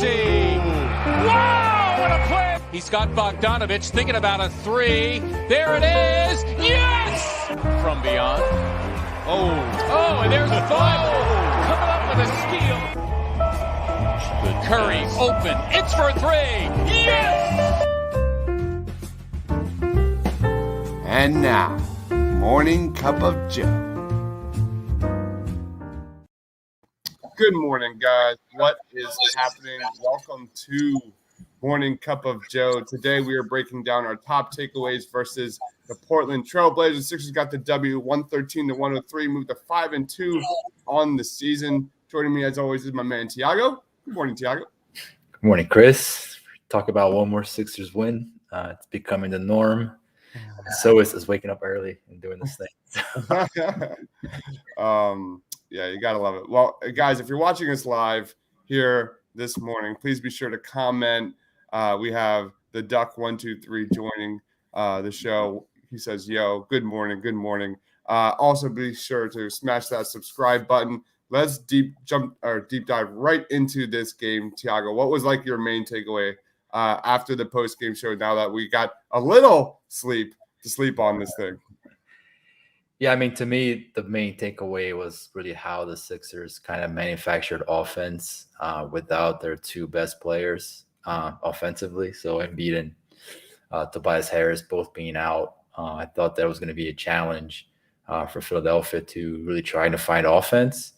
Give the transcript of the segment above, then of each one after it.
Maxey. Wow, what a play! He's got Bogdanovich thinking about a three. There it is. Yes! From beyond. Oh, and there's a five. Coming up with a steal. Curry open. It's for three. Yes! And now, Morning Cup of Joe. Good morning, guys. What is happening? Welcome to Morning Cup of Joe. Today we are breaking down our top takeaways versus the Portland Trail Blazers. Sixers got the W 113-103, moved to 5-2 on the season. Joining me as always is my man Tiago. Good morning, Tiago. Good morning, Chris. Talk about one more Sixers win. It's becoming the norm. So is waking up early and doing this thing. Yeah, you gotta love it. Well, guys, if you're watching us live here this morning, please be sure to comment. We have the Duck123 joining the show. He says, "Yo, good morning, good morning." Also, be sure to smash that subscribe button. Let's deep dive right into this game, Tiago. What was like your main takeaway after the post game show? Now that we got a little sleep to sleep on this thing. Yeah, I mean, to me, the main takeaway was really how the Sixers kind of manufactured offense without their two best players offensively. So Embiid and Tobias Harris both being out. I thought that was going to be a challenge for Philadelphia to really try to find offense.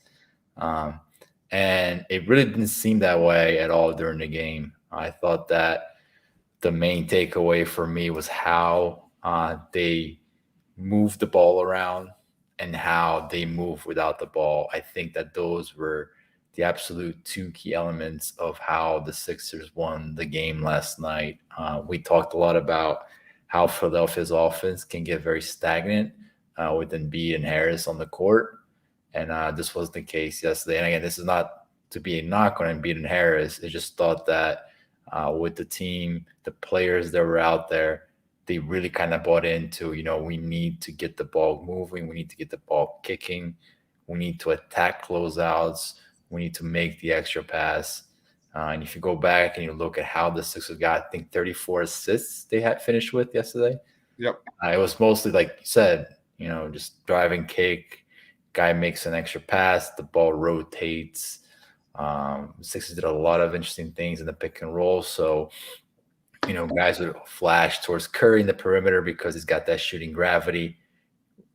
And it really didn't seem that way at all during the game. I thought that the main takeaway for me was how they move the ball around and how they move without the ball. I think that those were the absolute two key elements of how the Sixers won the game last night. We talked a lot about how Philadelphia's offense can get very stagnant with Embiid and Harris on the court. And this was the case yesterday. And again, this is not to be a knock on Embiid and Harris. I just thought that with the team, the players that were out there, they really kind of bought into, we need to get the ball moving. We need to get the ball kicking. We need to attack closeouts. We need to make the extra pass. And if you go back and you look at how the Sixers got, I think 34 assists they had finished with yesterday. Yep. It was mostly, like you said, just drive and kick. Guy makes an extra pass. The ball rotates. Sixers did a lot of interesting things in the pick and roll. So, guys would flash towards Curry in the perimeter because he's got that shooting gravity.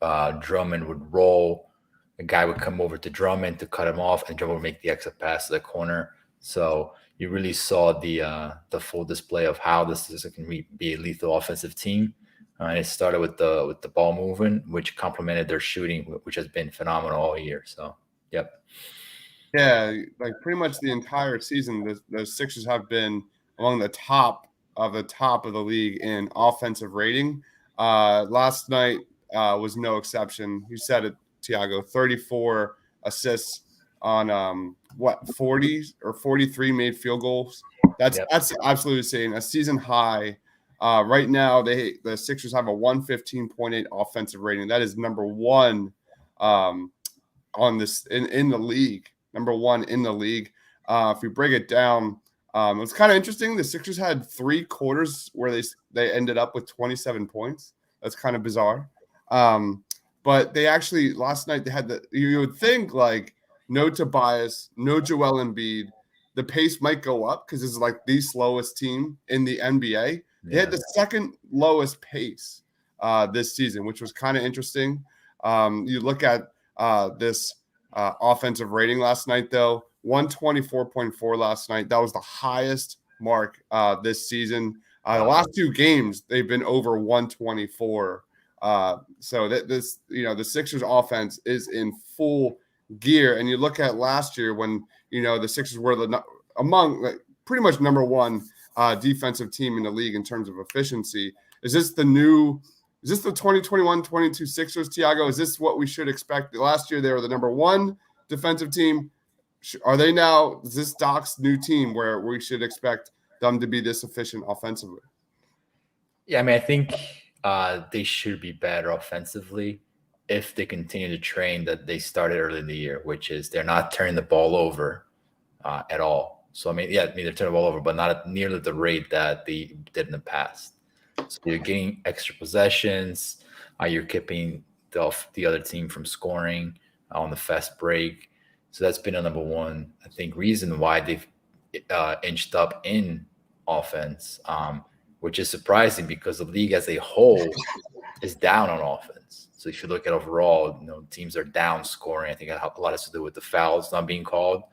Drummond would roll. A guy would come over to Drummond to cut him off, and Drummond would make the exit pass to the corner. So you really saw the full display of how this can be a lethal offensive team. And it started with the ball movement, which complemented their shooting, which has been phenomenal all year. So, yep. Yeah, like pretty much the entire season, the Sixers have been among the top of the league in offensive rating. Last night was no exception. You said it, Tiago. 34 assists on 40 or 43 made field goals. That's absolutely insane. A season high. Right now, the Sixers have a 115.8 offensive rating. That is number one on this in the league. Number one in the league. If we break it down, it's kind of interesting. The Sixers had 3 quarters where they ended up with 27 points. That's kind of bizarre. But they actually last night they had you would think like no Tobias, no Joel Embiid, the pace might go up because this is like the slowest team in the NBA. They had the second lowest pace this season, which was kind of interesting. You look at this offensive rating last night, though, 124.4 last night. That was the highest mark this season. The last 2 games, they've been over 124. So the Sixers offense is in full gear. And you look at last year when, the Sixers were among pretty much number one defensive team in the league in terms of efficiency. Is this the 2021-22 Sixers, Tiago? Is this what we should expect? Last year, they were the number one defensive team. Are they now, is this Doc's new team where we should expect them to be this efficient offensively? Yeah, I mean, I think they should be better offensively if they continue to train that they started early in the year, which is they're not turning the ball over at all. So, I mean, yeah, they're turning the ball over, but not at nearly the rate that they did in the past. So you're getting extra possessions. You're keeping the other team from scoring on the fast break. So that's been a number one, I think, reason why they've inched up in offense, which is surprising because the league as a whole is down on offense. So if you look at overall, teams are down scoring. I think a lot has to do with the fouls not being called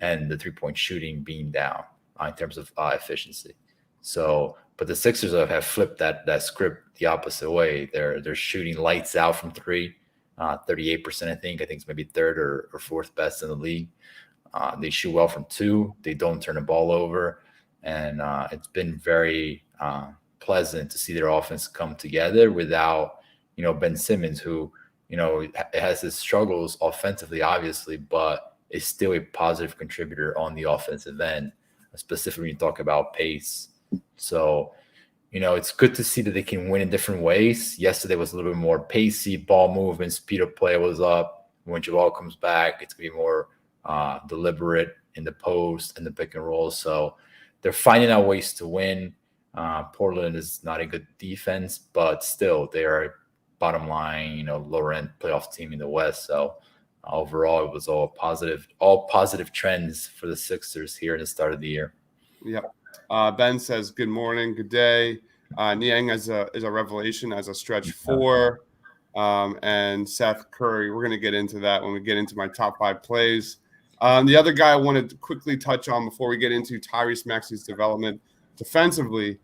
and the three-point shooting being down in terms of efficiency. So, but the Sixers have flipped that script the opposite way. They're shooting lights out from three, 38%. I think it's maybe third or fourth best in the league. They shoot well from two. They don't turn the ball over, and it's been very pleasant to see their offense come together without Ben Simmons, who has his struggles offensively, obviously, but is still a positive contributor on the offensive end, specifically when you talk about pace. So, it's good to see that they can win in different ways. Yesterday was a little bit more pacey, ball movement, speed of play was up. When Jamal comes back, it's going to be more deliberate in the post and the pick and roll. So they're finding out ways to win. Portland is not a good defense, but still they are bottom line, lower end playoff team in the West. So overall, it was all positive trends for the Sixers here at the start of the year. Yep. Ben says, good morning, good day. Niang is a revelation as a stretch four. And Seth Curry, we're going to get into that when we get into my top 5 plays. The other guy I wanted to quickly touch on before we get into Tyrese Maxey's development defensively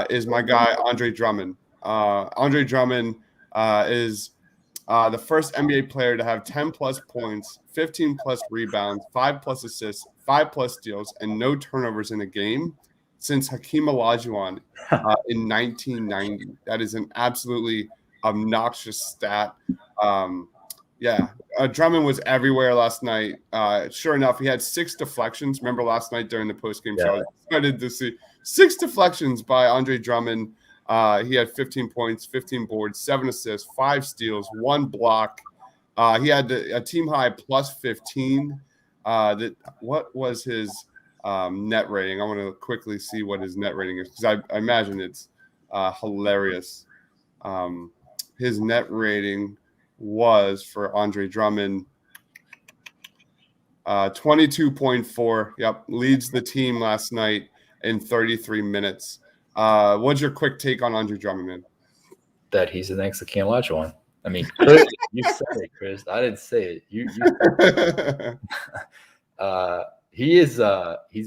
is my guy, Andre Drummond. Andre Drummond is the first NBA player to have 10-plus points, 15-plus rebounds, 5-plus assists, 5-plus steals, and no turnovers in a game since Hakeem Olajuwon in 1990. That is an absolutely obnoxious stat. Drummond was everywhere last night. Sure enough, he had 6 deflections. Remember last night during the postgame show, I was excited to see 6 deflections by Andre Drummond. He had 15 points, 15 boards, 7 assists, 5 steals, 1 block. He had a team high plus 15. What was his net rating? I want to quickly see what his net rating is because I imagine it's hilarious. His net rating was for Andre Drummond 22.4. Yep, leads the team last night in 33 minutes. What's your quick take on Andre Drummond, man? That he's the next Hakeem Olajuwon. I mean, Chris, you said it, Chris. I didn't say it. You said it. He's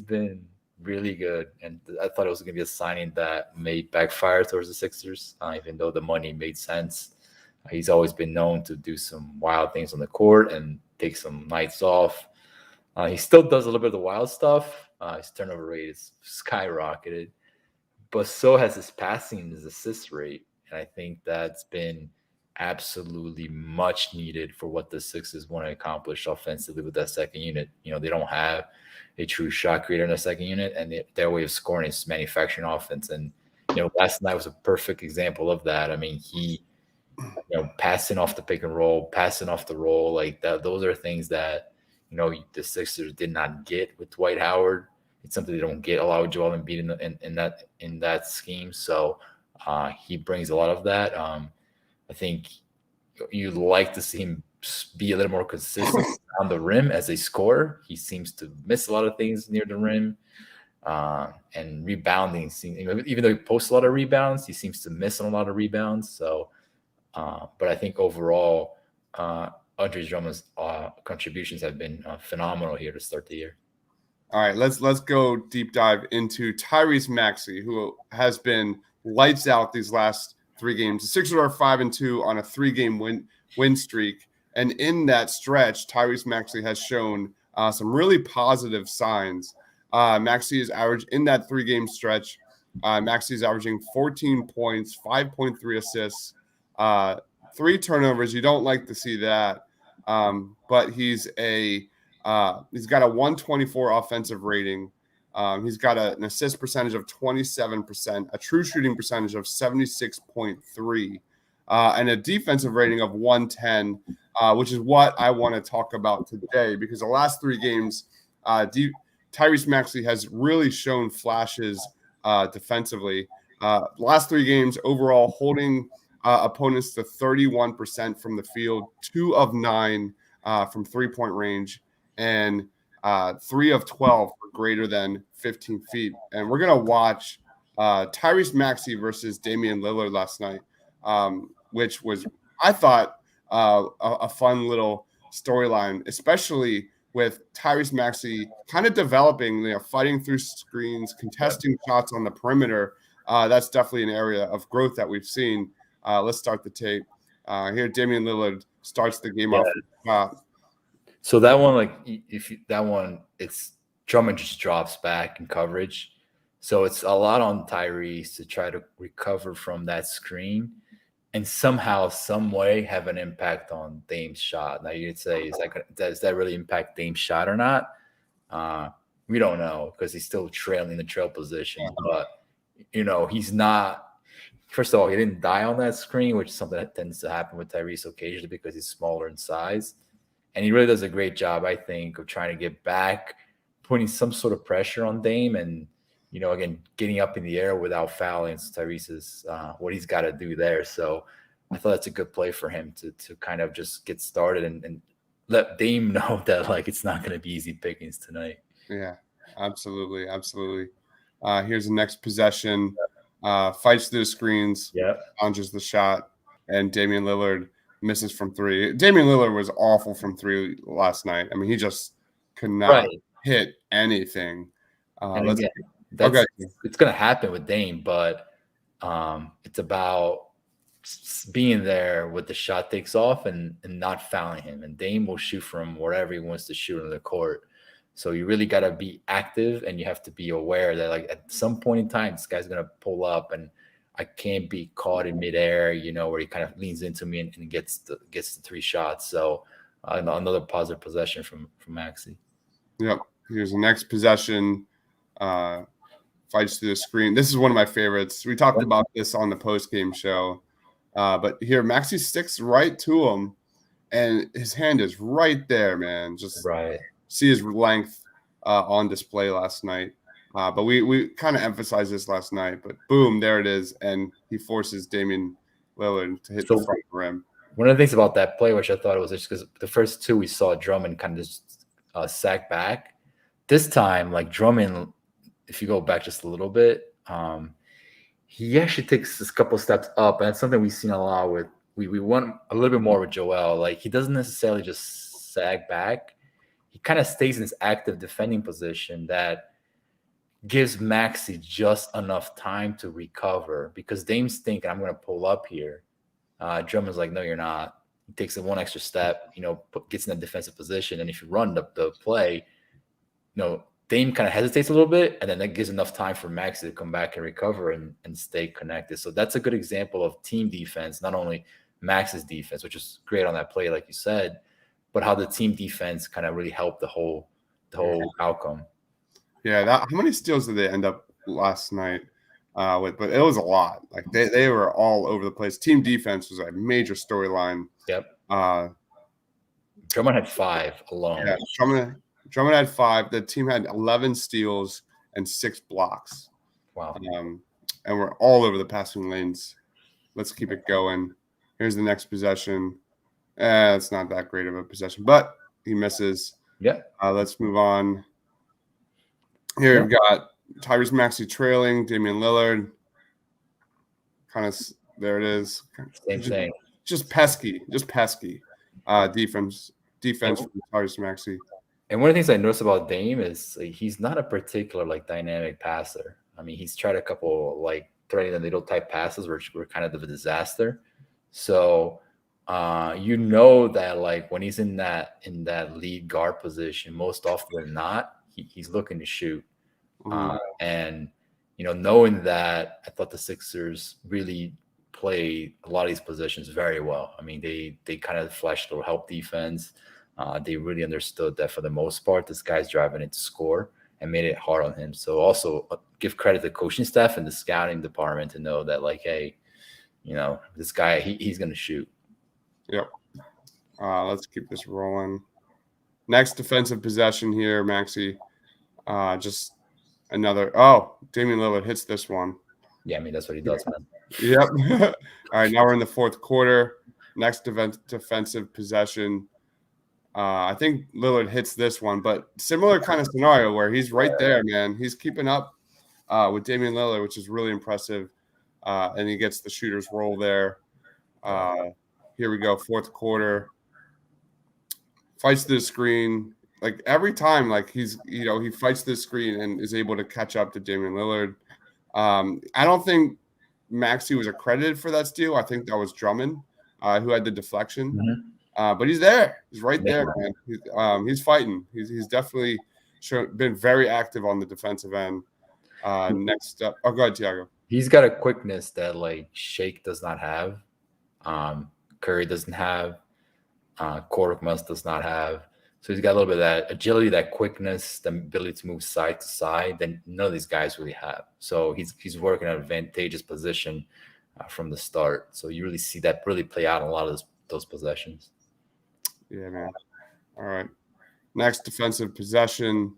been really good, and I thought it was going to be a signing that may backfire towards the Sixers, even though the money made sense. He's always been known to do some wild things on the court and take some nights off. He still does a little bit of the wild stuff. His turnover rate is skyrocketed, but so has his passing and his assist rate. And I think that's been absolutely much needed for what the Sixers want to accomplish offensively with that second unit. They don't have a true shot creator in the second unit, and their way of scoring is manufacturing offense. And, last night was a perfect example of that. I mean, he, passing off the pick and roll, passing off the roll, like that. Those are things that, the Sixers did not get with Dwight Howard. It's something they don't get a lot with Joel Embiid in that scheme. So he brings a lot of that. I think you'd like to see him be a little more consistent on the rim as a scorer. He seems to miss a lot of things near the rim, and rebounding. Even though he posts a lot of rebounds, he seems to miss on a lot of rebounds. So, but I think overall, Andre Drummond's contributions have been phenomenal here to start the year. All right, let's go deep dive into Tyrese Maxey, who has been lights out these last 3 games. The Sixers are 5-2 on a 3-game win streak, and in that stretch, Tyrese Maxey has shown some really positive signs. Maxey is average in that 3-game stretch. Maxey is averaging 14 points, 5.3 assists, 3 turnovers. You don't like to see that, but he's got a 124 offensive rating. He's got an assist percentage of 27%, a true shooting percentage of 76.3, and a defensive rating of 110, which is what I want to talk about today, because the last 3 games, Tyrese Maxey has really shown flashes defensively. Last 3 games overall, holding opponents to 31% from the field, 2 of 9 from 3-point range, and 3 of 12 for greater than 15 feet. And we're going to watch Tyrese Maxey versus Damian Lillard last night, which was, I thought, a fun little storyline, especially with Tyrese Maxey kind of developing, fighting through screens, contesting shots on the perimeter. That's definitely an area of growth that we've seen. Let's start the tape. Here, Damian Lillard starts the game off. So that one, it's Drummond just drops back in coverage. So it's a lot on Tyrese to try to recover from that screen and somehow, some way have an impact on Dame's shot. Now you'd say, does that really impact Dame's shot or not? We don't know because he's still trailing the trail position. But, he's not – first of all, he didn't die on that screen, which is something that tends to happen with Tyrese occasionally because he's smaller in size. And he really does a great job, I think, of trying to get back, putting some sort of pressure on Dame and, again, getting up in the air without fouling. Tyrese's what he's got to do there. So I thought that's a good play for him to kind of just get started and let Dame know that, it's not going to be easy pickings tonight. Yeah, absolutely. Absolutely. Here's the next possession. Fights through the screens, launches the shot, and Damian Lillard misses from 3. Damian Lillard was awful from 3 last night. I mean, he just could not hit anything. It's going to happen with Dame, but it's about being there with the shot takes off and not fouling him. And Dame will shoot from wherever he wants to shoot on the court. So you really got to be active, and you have to be aware that, at some point in time, this guy's going to pull up, and I can't be caught in midair, where he kind of leans into me and gets the 3 shots. So another positive possession from Maxey. Yep. Here's the next possession. Fights through the screen. This is one of my favorites. We talked about this on the post-game show. But here, Maxey sticks right to him, and his hand is right there, man. Just see his length on display last night. But we kind of emphasized this last night. But boom, there it is, and he forces Damian Lillard to hit the front rim. One of the things about that play, which I thought it was just because the first 2 we saw Drummond kind of just sack back. This time, Drummond, if you go back just a little bit, he actually takes a couple steps up, and that's something we've seen a lot with. We want a little bit more with Joel. He doesn't necessarily just sag back. He kind of stays in this active defending position that gives Maxey just enough time to recover because Dame's thinking, I'm going to pull up here. Drummond's like, no, you're not. He takes one extra step, gets in a defensive position. And if you run the play, Dame kind of hesitates a little bit, and then that gives enough time for Maxey to come back and recover and stay connected. So that's a good example of team defense, not only Max's defense, which is great on that play, like you said, but how the team defense kind of really helped the whole outcome. Yeah, how many steals did they end up last night with? But it was a lot. They were all over the place. Team defense was a major storyline. Yep. Drummond had 5 alone. Yeah, Drummond had 5. The team had 11 steals and 6 blocks. Wow. And we're all over the passing lanes. Let's keep it going. Here's the next possession. It's not that great of a possession, but he misses. Yeah. Let's move on. Here we've got Tyrese Maxey trailing, Damian Lillard. There it is. Same thing. Just pesky. Defense from Tyrese Maxey. And one of the things I noticed about Dame is he's not a particular dynamic passer. I mean, he's tried a couple threading the needle type passes, which were kind of a disaster. So that when he's in that lead guard position, most often than not, he's looking to shoot. And knowing that, I thought the Sixers really played a lot of these positions very well. I mean, they kind of flashed their help defense. They really understood that for the most part, this guy's driving it to score and made it hard on him. So also give credit to the coaching staff and the scouting department to know that hey, this guy, he's going to shoot. Yep. Let's keep this rolling. Next defensive possession here, Maxey. Just another. Oh, Damian Lillard hits this one. Yeah, I mean, that's what he does, man. Yep. All right, now we're in the fourth quarter. Next defensive possession. I think Lillard hits this one, but similar kind of scenario where he's right there, man. He's keeping up with Damian Lillard, which is really impressive. And he gets the shooter's roll there. Here we go, fourth quarter. Fights the screen. Like every time, like he fights the screen and is able to catch up to Damian Lillard. I don't think Maxey was accredited for that steal. I think that was Drummond who had the deflection. Mm-hmm. But he's there. He's right there, man. He's fighting. He's definitely been very active on the defensive end. Next up, go ahead, Tiago. He's got a quickness that like Shake does not have. Curry doesn't have. Korkmaz does not have. So he's got a little bit of that agility, that quickness, the ability to move side to side that none of these guys really have. So he's working an advantageous position from the start. So you really see that really play out in a lot of those possessions. Yeah, man. All right. Next defensive possession.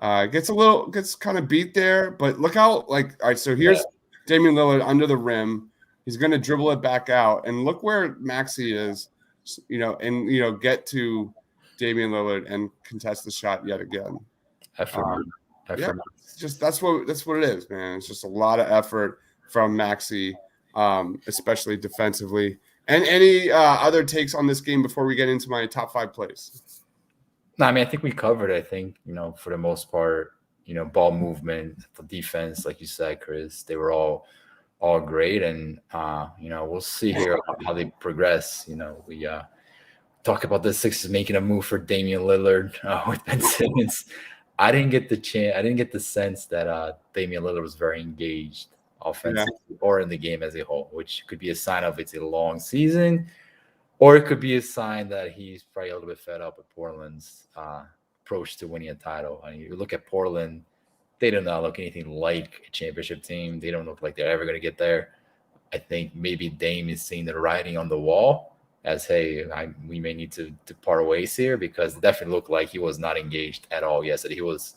Gets kind of beat there, but look how all right, so here's Damian Lillard under the rim. He's going to dribble it back out, and look where Maxey is, and get to Damian Lillard and contest the shot yet again. Effort. Just that's what it is, man. It's just a lot of effort from Maxey, especially defensively. And any other takes on this game before we get into my top 5 plays? No, I mean, I think we covered it. I think, for the most part, ball movement, the defense, like you said, Chris, they were all great. And, we'll see here how they progress. We talk about the Sixers making a move for Damian Lillard with Ben Simmons. I didn't get the sense that Damian Lillard was very engaged offensively or in the game as a whole, which could be a sign of it's a long season. Or it could be a sign that he's probably a little bit fed up with Portland's approach to winning a title. I mean, you look at Portland, they do not look anything like a championship team. They don't look like they're ever going to get there. I think maybe Dame is seeing the writing on the wall as, hey, we may need to part ways here, because it definitely looked like he was not engaged at all yesterday. He was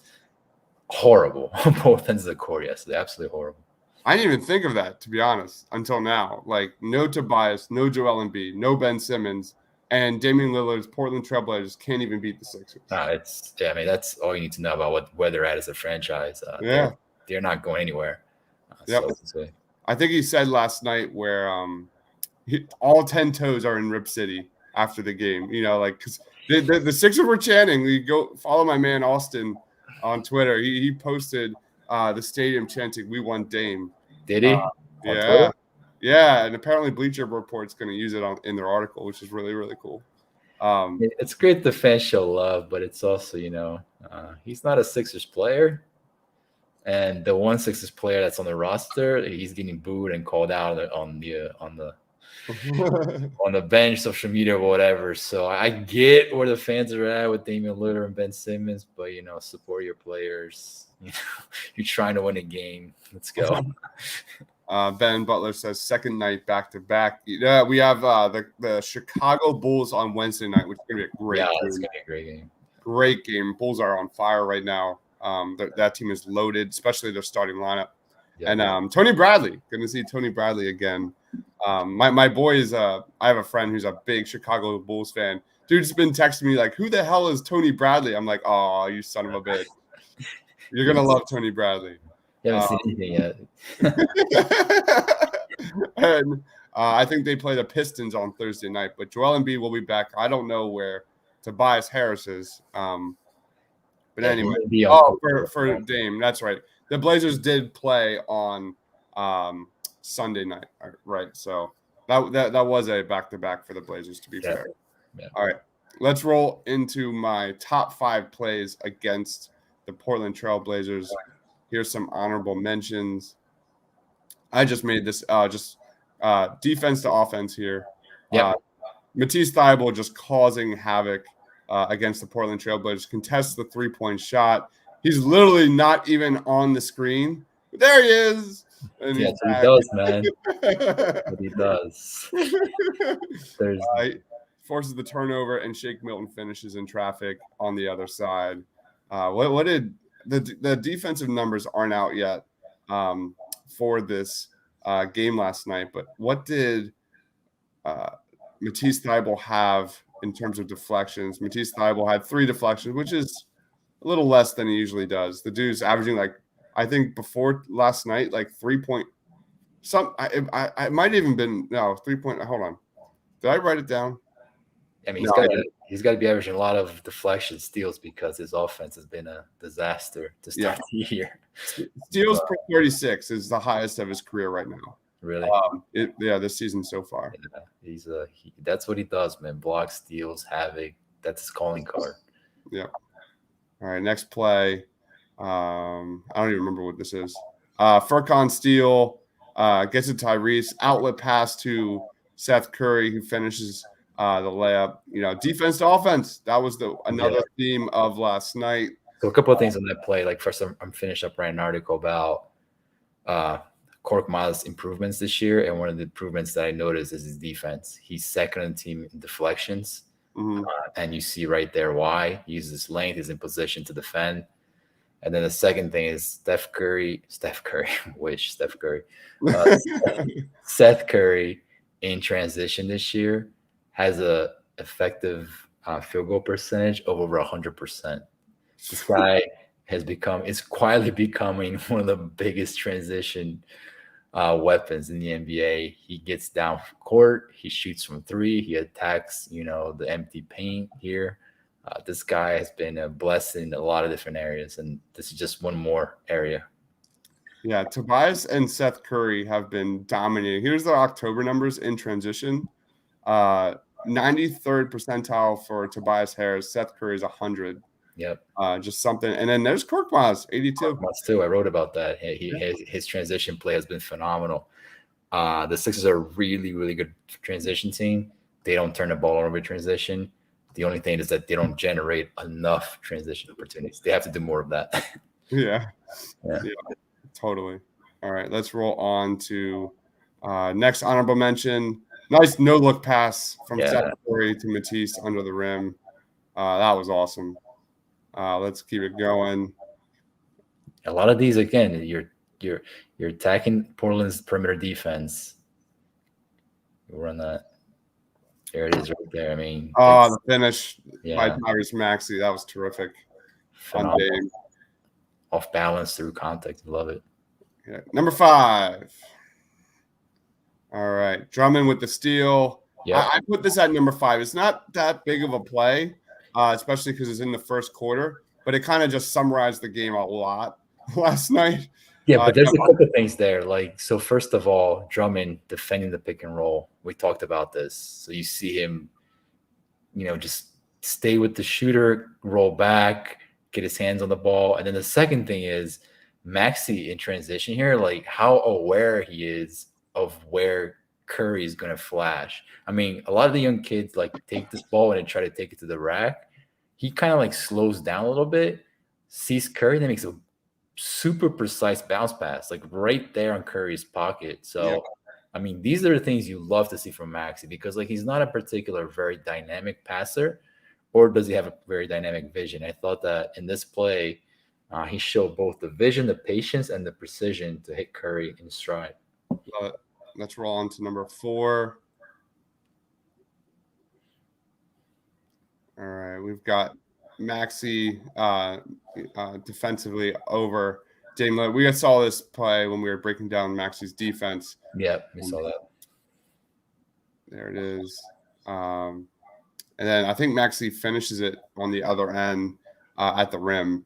horrible on both ends of the court yesterday. Absolutely horrible. I didn't even think of that, to be honest, until now. Like, no Tobias, no Joel Embiid, no Ben Simmons, and Damian Lillard's Portland Trailblazers can't even beat the Sixers. That's all you need to know about where they're at as a franchise. They're not going anywhere. I think he said last night where all 10 toes are in Rip City after the game. Because the Sixers were chanting. You go follow my man Austin on Twitter. He posted the stadium chanting, "We want Dame." Did he? Yeah, and apparently Bleacher Report's going to use it in their article, which is really, really cool. It's great the fans show love, but it's also, he's not a Sixers player, and the one Sixers player that's on the roster, he's getting booed and called out on the on the bench, social media, or whatever. So I get where the fans are at with Damian Lillard and Ben Simmons, but support your players. You're trying to win a game. Let's go. Ben Butler says second night back to back. Yeah, we have the Chicago Bulls on Wednesday night, which is gonna be a great game. It's gonna be a great game. Great game. Bulls are on fire right now. That team is loaded, especially their starting lineup. Yeah. And Tony Bradley, going to see Tony Bradley again. My boy is I have a friend who's a big Chicago Bulls fan. Dude's been texting me like, "Who the hell is Tony Bradley?" I'm like, "Oh, you son of a bitch! You're gonna love Tony Bradley." You haven't seen anything yet. And I think they play the Pistons on Thursday night. But Joel Embiid will be back. I don't know where Tobias Harris is. But anyway, for Dame, that's right. The Blazers did play on Sunday night, right? So that was a back-to-back for the Blazers, to be fair. Yeah. All right, let's roll into my top 5 plays against the Portland Trail Blazers. Here's some honorable mentions. I just made this defense to offense here. Matisse Thybulle just causing havoc against the Portland Trail Blazers. Contests the 3-point shot. He's literally not even on the screen. But there he is. And he does, man. But he does. Forces the turnover, and Shake Milton finishes in traffic on the other side. What did the defensive numbers aren't out yet for this game last night. But what did Matisse Thybulle have in terms of deflections? Matisse Thybulle had 3 deflections, which is a little less than he usually does. The dude's averaging I think before last night, 3 point. I might even been 3 point. Hold on, did I write it down? I mean, he's got to be averaging a lot of deflection steals because his offense has been a disaster to start the year. Steals per 36 is the highest of his career right now. Really? This season so far. Yeah, that's what he does, man. Block, steals, havoc. That's his calling card. Yeah. All right, next play. I don't even remember what this is. Furkan steal, gets it to Tyrese, outlet pass to Seth Curry, who finishes the layup. Defense to offense. That was another theme of last night. So a couple of things on that play. First, I'm finished up writing an article about Korkmaz's improvements this year, and one of the improvements that I noticed is his defense. He's second on the team in deflections. Mm-hmm. And you see right there why. He uses his length, he's in position to defend. And then the second thing is Seth Curry, Seth Curry in transition this year has a effective field goal percentage of over 100%. This guy is quietly becoming one of the biggest transition weapons in the NBA. He gets down court, he shoots from 3, he attacks, the empty paint here. This guy has been a blessing in a lot of different areas, and this is just one more area. Yeah, Tobias and Seth Curry have been dominating. Here's the October numbers in transition. 93rd percentile for Tobias Harris. Seth Curry's 100. Yep. Just something. And then there's Korkmaz, 82. Korkmaz too. I wrote about that. His transition play has been phenomenal. The Sixers are a really, really good transition team. They don't turn the ball over in transition. The only thing is that they don't generate enough transition opportunities. They have to do more of that. Yeah, totally. All right, let's roll on to next honorable mention. Nice no-look pass from Seth Curry to Matisse under the rim. That was awesome. Let's keep it going. A lot of these, again, you're attacking Portland's perimeter defense. You run that. There it is right there. I mean, the finish by Tyrese Maxey. That was terrific. Fun game. Off balance through contact. Love it. Yeah. Number 5. All right. Drummond with the steal. Yeah. I put this at number 5. It's not that big of a play, especially because it's in the first quarter, but it kind of just summarized the game a lot last night. Yeah, but there's a couple of things there. So first of all, Drummond defending the pick and roll. We talked about this. So you see him, just stay with the shooter, roll back, get his hands on the ball. And then the second thing is Maxey in transition here, how aware he is of where Curry is going to flash. I mean, a lot of the young kids take this ball and try to take it to the rack. He kind of slows down a little bit, sees Curry, then makes a super precise bounce pass, right there on Curry's pocket. So, I mean, these are the things you love to see from Maxey because he's not a particular very dynamic passer, or does he have a very dynamic vision? I thought that in this play, he showed both the vision, the patience, and the precision to hit Curry in stride. Let's roll on to number 4. All right, we've got Maxey defensively over Dame Lillard. We saw this play when we were breaking down Maxey's defense. Yeah, we saw that. There it is. And then I think Maxey finishes it on the other end at the rim.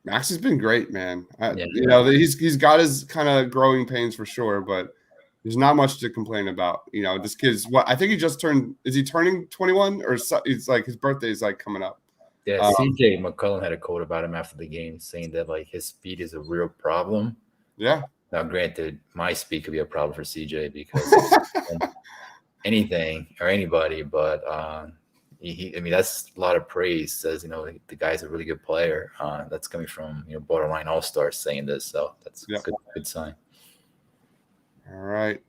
Maxey's been great, man. He's got his kind of growing pains for sure, but there's not much to complain about. This kid's I think he just turned. Is he turning 21 or it's his birthday is coming up? Yeah, CJ McCollum had a quote about him after the game saying that his speed is a real problem. Yeah. Now, granted, my speed could be a problem for CJ because anything or anybody, but I mean, that's a lot of praise. Says the guy's a really good player. That's coming from borderline all-stars saying this, so that's a good sign. All right,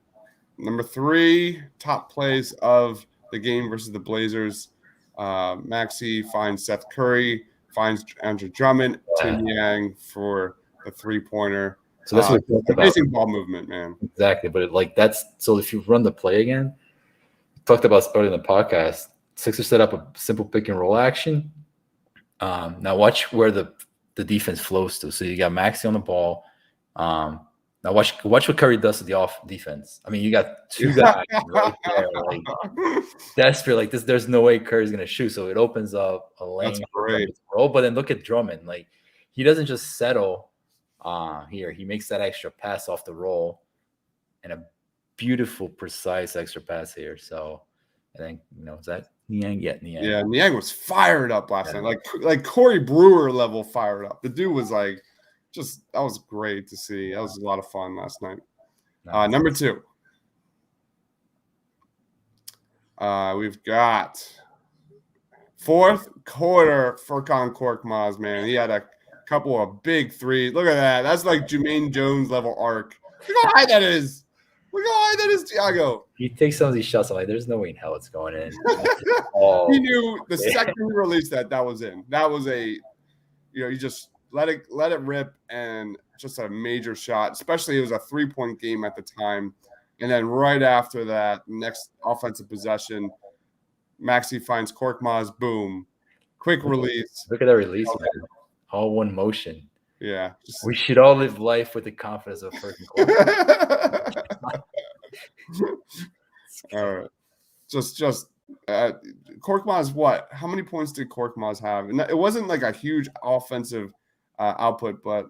number 3, top plays of the game versus the Blazers. Maxey finds Seth Curry finds Andrew Drummond to Niang for the 3-pointer. So that's what we talked about. Amazing ball movement, man. Exactly, but so if you run the play again, talked about starting the podcast. Sixers set up a simple pick and roll action. Now watch where the defense flows to. So you got Maxey on the ball. Now watch what Curry does to the off defense. I mean, you got two guys right there, like desperate. Like this, there's no way Curry's gonna shoot. So it opens up a lane for Drummond to roll. But then look at Drummond. Like he doesn't just settle here. He makes that extra pass off the roll, and a beautiful, precise extra pass here. So I think is that Niang? Yeah, Niang. Yeah, Niang was fired up last night, like Corey Brewer level fired up. The dude was like. That was great to see. That was a lot of fun last night. Number 2. We've got fourth quarter Furkan Korkmaz, man. He had a couple of big threes. Look at that. That's like Jermaine Jones level arc. Look how high that is. Look how high that is, Thiago. He takes some of these shots. I'm like, there's no way in hell it's going in. He knew the second he released that was in. That was you just let it rip, and just a major shot. Especially it was a 3-point game at the time, and then right after that, next offensive possession, Maxey finds Korkmaz. Boom, quick release. Look at that release, man. All one motion. Yeah, we should all live life with the confidence of Furkan Korkmaz. All right, just. Korkmaz, what? How many points did Korkmaz have? And it wasn't like a huge offensive output, but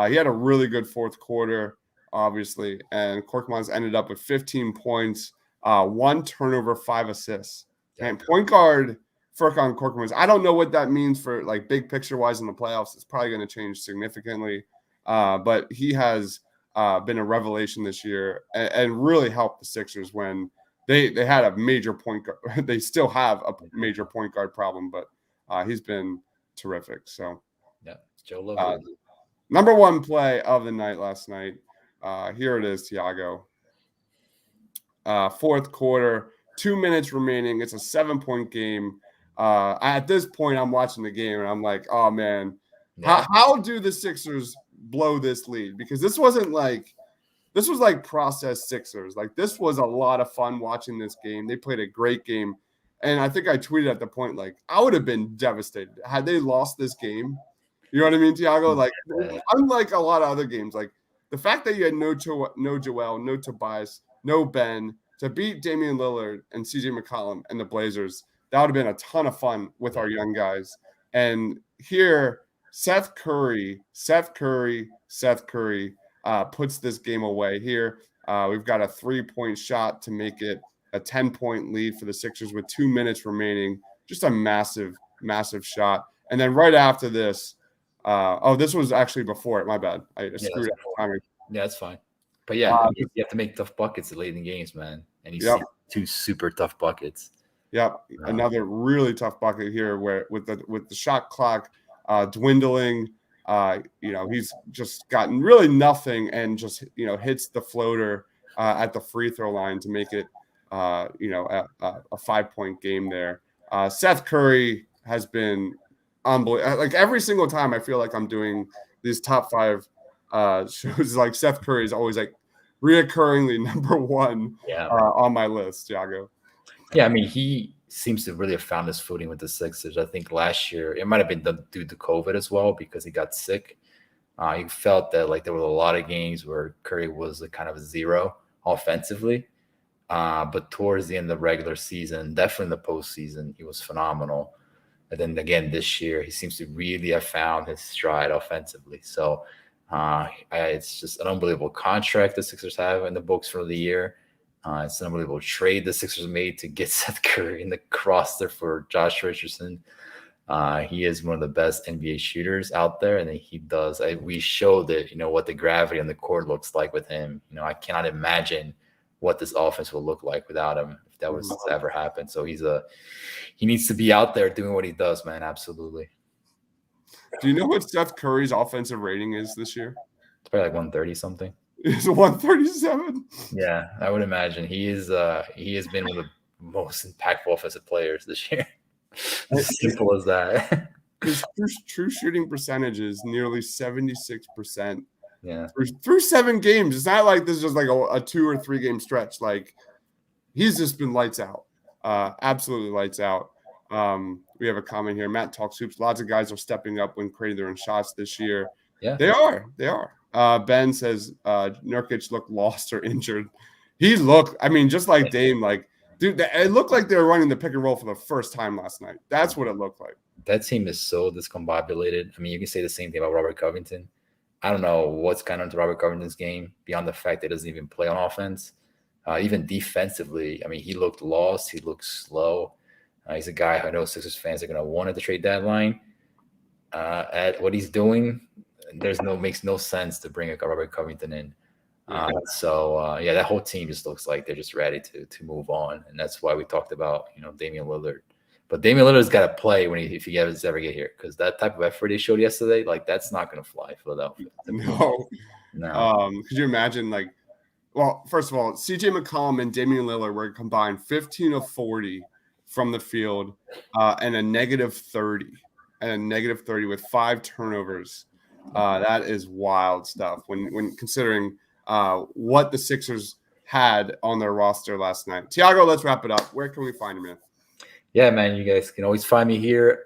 he had a really good fourth quarter, obviously. And Korkmaz ended up with 15 points, 1 turnover, 5 assists. And point guard Furkan Korkmaz. I don't know what that means for like big picture wise in the playoffs. It's probably going to change significantly, but he has been a revelation this year and really helped the Sixers when. They had a major point guard. They still have a major point guard problem, but he's been terrific. So, yeah, Joe Love. Number 1 play of the night last night. Here it is, Thiago. Fourth quarter, 2 minutes remaining. It's a 7-point game. At this point, I'm watching the game and I'm like, oh man, how do the Sixers blow this lead? Because this was like process Sixers. Like this was a lot of fun watching this game. They played a great game. And I think I tweeted at the point, like, I would have been devastated had they lost this game. You know what I mean, Thiago? Like, unlike a lot of other games, like the fact that you had no Joel, no Tobias, no Ben to beat Damian Lillard and CJ McCollum and the Blazers, that would have been a ton of fun with our young guys. And here, Seth Curry puts this game away here. We've got a 3-point shot to make it a 10-point lead for the Sixers with 2 minutes remaining. Just a massive, massive shot. And then right after this, this was actually before it. My bad. I screwed up the timing. Yeah, that's fine. But yeah, you have to make tough buckets late in games, man. And you see 2 super tough buckets. Yep. Another really tough bucket here where with the shot clock dwindling, he's just gotten really nothing and just, hits the floater at the free throw line to make it, a 5-point game there. Seth Curry has been unbelievable. Like every single time I feel like I'm doing these top 5 shows, like Seth Curry is always like reoccurringly number 1 on my list, Thiago. Yeah, I mean, he seems to really have found his footing with the Sixers. I think last year it might have been due to COVID as well because he got sick. You felt that like there were a lot of games where Curry was a kind of a zero offensively. But towards the end of the regular season, definitely in the postseason, he was phenomenal. And then again this year, he seems to really have found his stride offensively. So it's just an unbelievable contract the Sixers have in the books for the year. It's an unbelievable trade the Sixers made to get Seth Curry in the roster for Josh Richardson. He is one of the best NBA shooters out there, and he does. We showed that what the gravity on the court looks like with him. I cannot imagine what this offense will look like without him if that was to ever happen. So he needs to be out there doing what he does, man. Absolutely. Do you know what Seth Curry's offensive rating is this year? It's probably like 130 something. It's 137. Yeah, I would imagine he has been one of the most impactful offensive players this year. As simple as that. His true shooting percentage is nearly 76%. Yeah. Through 7 games. It's not like this is just like a 2 or 3 game stretch. Like, he's just been lights out. Absolutely lights out. We have a comment here. Matt talks hoops. Lots of guys are stepping up when creating their own shots this year. Yeah. They are. Ben says Nurkic looked lost or injured. He looked, I mean, just like Dame, like, dude, it looked like they were running the pick and roll for the first time last night. That's what it looked like. That team is so discombobulated. I mean, you can say the same thing about Robert Covington. I don't know what's kind of into Robert Covington's game beyond the fact that he doesn't even play on offense. Even defensively, I mean, he looked lost. He looked slow. He's a guy I know Sixers fans are going to want at the trade deadline. At what he's doing, makes no sense to bring a Robert Covington in. That whole team just looks like they're just ready to move on, and that's why we talked about Damian Lillard. But Damian Lillard's got to play if he ever get here, because that type of effort he showed yesterday, like, that's not going to fly Philadelphia. No. Could you imagine, like, well, first of all, CJ McCollum and Damian Lillard were combined 15 of 40 from the field and a negative 30 with 5 turnovers. That is wild stuff when considering what the Sixers had on their roster last night. Tiago, let's wrap it up. Where can we find him, man? Yeah, man, you guys can always find me here,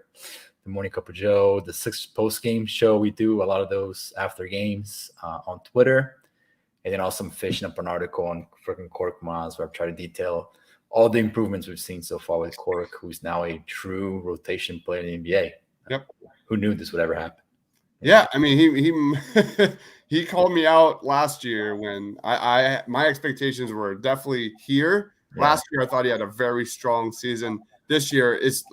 the Morning Cup of Joe, the Sixers post-game show. We do a lot of those after games on Twitter. And then also I'm finishing up an article on freaking Cork Maz, where I've tried to detail all the improvements we've seen so far with Cork, who's now a true rotation player in the NBA. Yep. Who knew this would ever happen? Yeah, I mean, he he called me out last year when my expectations were definitely here. Yeah. Last year, I thought he had a very strong season. This year this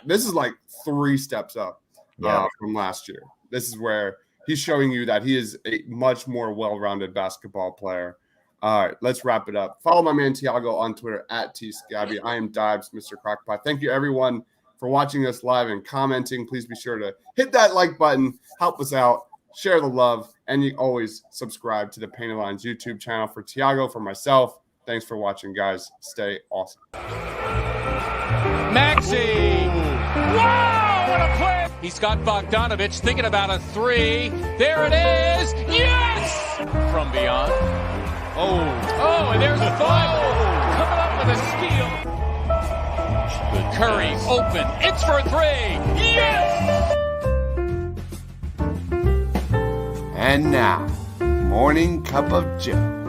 is like 3 steps up from last year. This is where he's showing you that he is a much more well-rounded basketball player. All right, let's wrap it up. Follow my man Tiago on Twitter at @tscabby. I am Dibes, Mr. Crockpot. Thank you, everyone, for watching us live and commenting. Please be sure to hit that like button, help us out, share the love, and you always subscribe to the Painted Lines YouTube channel. For Tiago, for myself, thanks for watching, guys. Stay awesome. Maxey! Wow, what a play! He's got Bogdanovich thinking about a 3. There it is! Yes! From beyond. And there's 5. Coming up with a steal. Curry open. It's for 3. Yes! And now, Morning Cup of Joe.